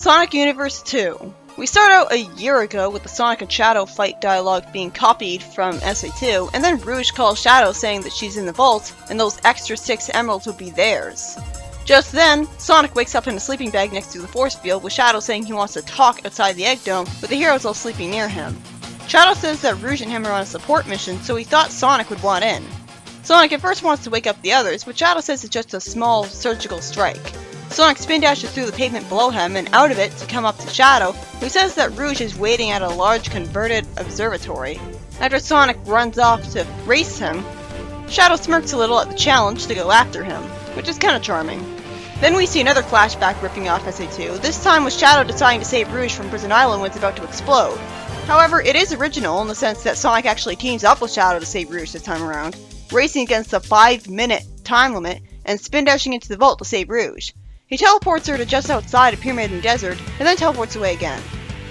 Sonic Universe 2. We start out a year ago with the Sonic and Shadow fight dialogue being copied from SA2, and then Rouge calls Shadow saying that she's in the vault, and those extra 6 emeralds will be theirs. Just then, Sonic wakes up in a sleeping bag next to the force field, with Shadow saying he wants to talk outside the egg dome, with the heroes all sleeping near him. Shadow says that Rouge and him are on a support mission, so he thought Sonic would want in. Sonic at first wants to wake up the others, but Shadow says it's just a small surgical strike. Sonic spin dashes through the pavement below him and out of it to come up to Shadow, who says that Rouge is waiting at a large converted observatory. After Sonic runs off to race him, Shadow smirks a little at the challenge to go after him, which is kinda charming. Then we see another flashback ripping off SA2, this time with Shadow deciding to save Rouge from Prison Island when it's about to explode. However, it is original in the sense that Sonic actually teams up with Shadow to save Rouge this time around, racing against the 5-minute time limit and spin dashing into the vault to save Rouge. He teleports her to just outside a pyramid in the desert, and then teleports away again.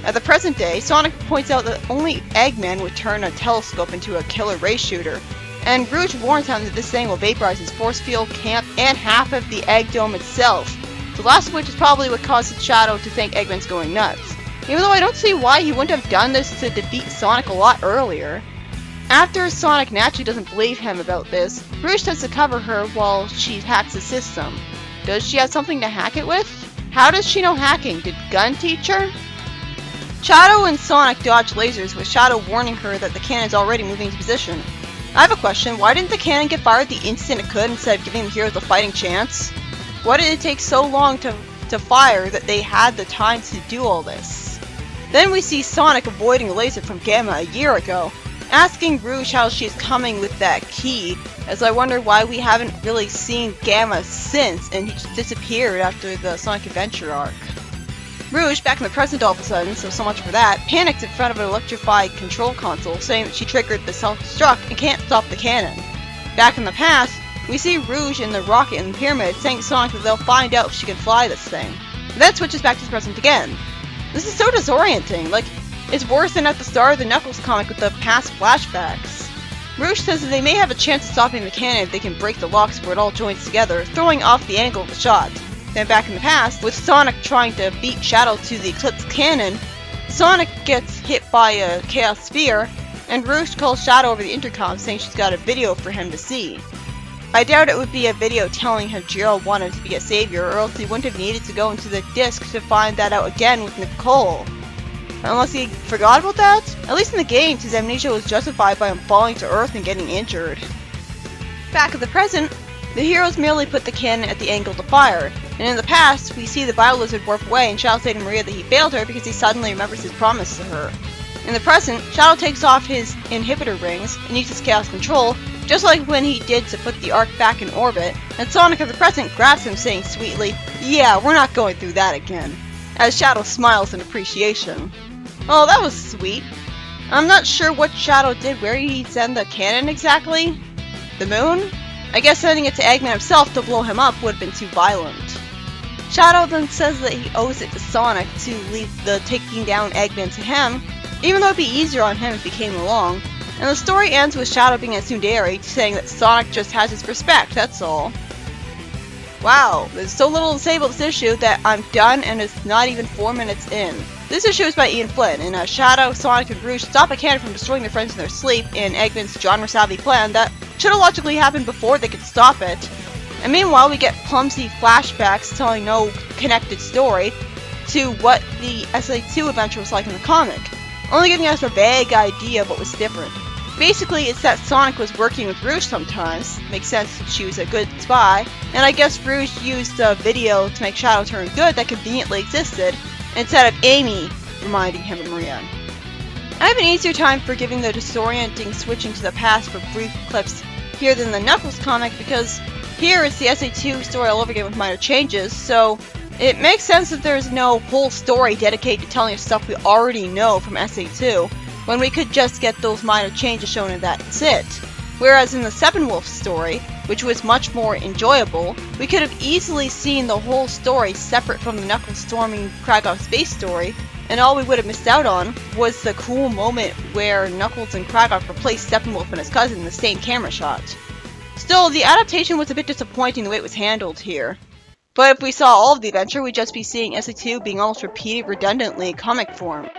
At the present day, Sonic points out that only Eggman would turn a telescope into a killer ray shooter, and Rouge warns him that this thing will vaporize his force field, camp, and half of the egg dome itself, the last of which is probably what causes Shadow to think Eggman's going nuts. Even though I don't see why he wouldn't have done this to defeat Sonic a lot earlier. After Sonic naturally doesn't believe him about this, Rouge tries to cover her while she hacks the system. Does she have something to hack it with? How does she know hacking? Did Gun teach her? Shadow and Sonic dodge lasers, with Shadow warning her that the cannon's already moving into position. I have a question, why didn't the cannon get fired the instant it could instead of giving the heroes a fighting chance? Why did it take so long to fire that they had the time to do all this? Then we see Sonic avoiding a laser from Gamma a year ago, asking Rouge how she's coming with that key, as I wonder why we haven't really seen Gamma since, and he just disappeared after the Sonic Adventure arc. Rouge, back in the present all of a sudden, so much for that, panics in front of an electrified control console, saying that she triggered the self-destruct and can't stop the cannon. Back in the past, we see Rouge in the rocket in the pyramid, saying to Sonic that they'll find out if she can fly this thing. And then switches back to the present again. This is so disorienting, like, it's worse than at the start of the Knuckles comic with the past flashbacks. Rouge says that they may have a chance of stopping the cannon if they can break the locks where it all joins together, throwing off the angle of the shot. Then back in the past, with Sonic trying to beat Shadow to the Eclipse cannon, Sonic gets hit by a Chaos Sphere, and Rouge calls Shadow over the intercom saying she's got a video for him to see. I doubt it would be a video telling him Jiro wanted to be a savior, or else he wouldn't have needed to go into the disc to find that out again with Nicole. Unless he forgot about that? At least in the games, his amnesia was justified by him falling to Earth and getting injured. Back at the present, the heroes merely put the cannon at the angle to fire, and in the past, we see the Bio-Lizard warp away and Shadow say to Maria that he failed her because he suddenly remembers his promise to her. In the present, Shadow takes off his inhibitor rings and uses Chaos Control, just like when he did to put the Ark back in orbit, and Sonic of the present grabs him saying sweetly, "Yeah, we're not going through that again," as Shadow smiles in appreciation. Oh, that was sweet. I'm not sure what Shadow did, where he sent the cannon exactly? The moon? I guess sending it to Eggman himself to blow him up would have been too violent. Shadow then says that he owes it to Sonic to leave the taking down Eggman to him, even though it'd be easier on him if he came along. And the story ends with Shadow being a tsundere, saying that Sonic just has his respect, that's all. Wow, there's so little to say about this issue that I'm done and it's not even 4 minutes in. This issue is by Ian Flynn, and Shadow, Sonic, and Rouge stop a cannon from destroying their friends in their sleep in Eggman's genre-savvy plan that should have logically happened before they could stop it. And meanwhile, we get clumsy flashbacks telling no connected story to what the SA2 adventure was like in the comic, only giving us a vague idea of what was different. Basically, it's that Sonic was working with Rouge sometimes, makes sense since she was a good spy, and I guess Rouge used a video to make Shadow turn good that conveniently existed, instead of Amy reminding him of Maria. I have an easier time forgiving the disorienting switching to the past for brief clips here than the Knuckles comic, because here it's the SA2 story all over again with minor changes, so it makes sense that there's no whole story dedicated to telling us stuff we already know from SA2, when we could just get those minor changes shown and that's it. Whereas in the Steppenwolf story, which was much more enjoyable, we could have easily seen the whole story separate from the Knuckles storming Krakow space story, and all we would have missed out on was the cool moment where Knuckles and Krakow replaced Steppenwolf and his cousin in the same camera shot. Still, the adaptation was a bit disappointing the way it was handled here. But if we saw all of the adventure, we'd just be seeing SA2 being almost repeated redundantly in comic form.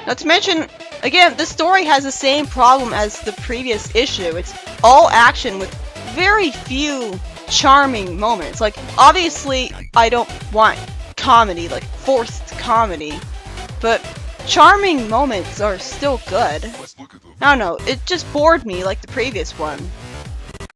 Not to mention, again, this story has the same problem as the previous issue. It's all action with very few charming moments. Like, obviously, I don't want comedy, like forced comedy, but charming moments are still good. I don't know, it just bored me like the previous one.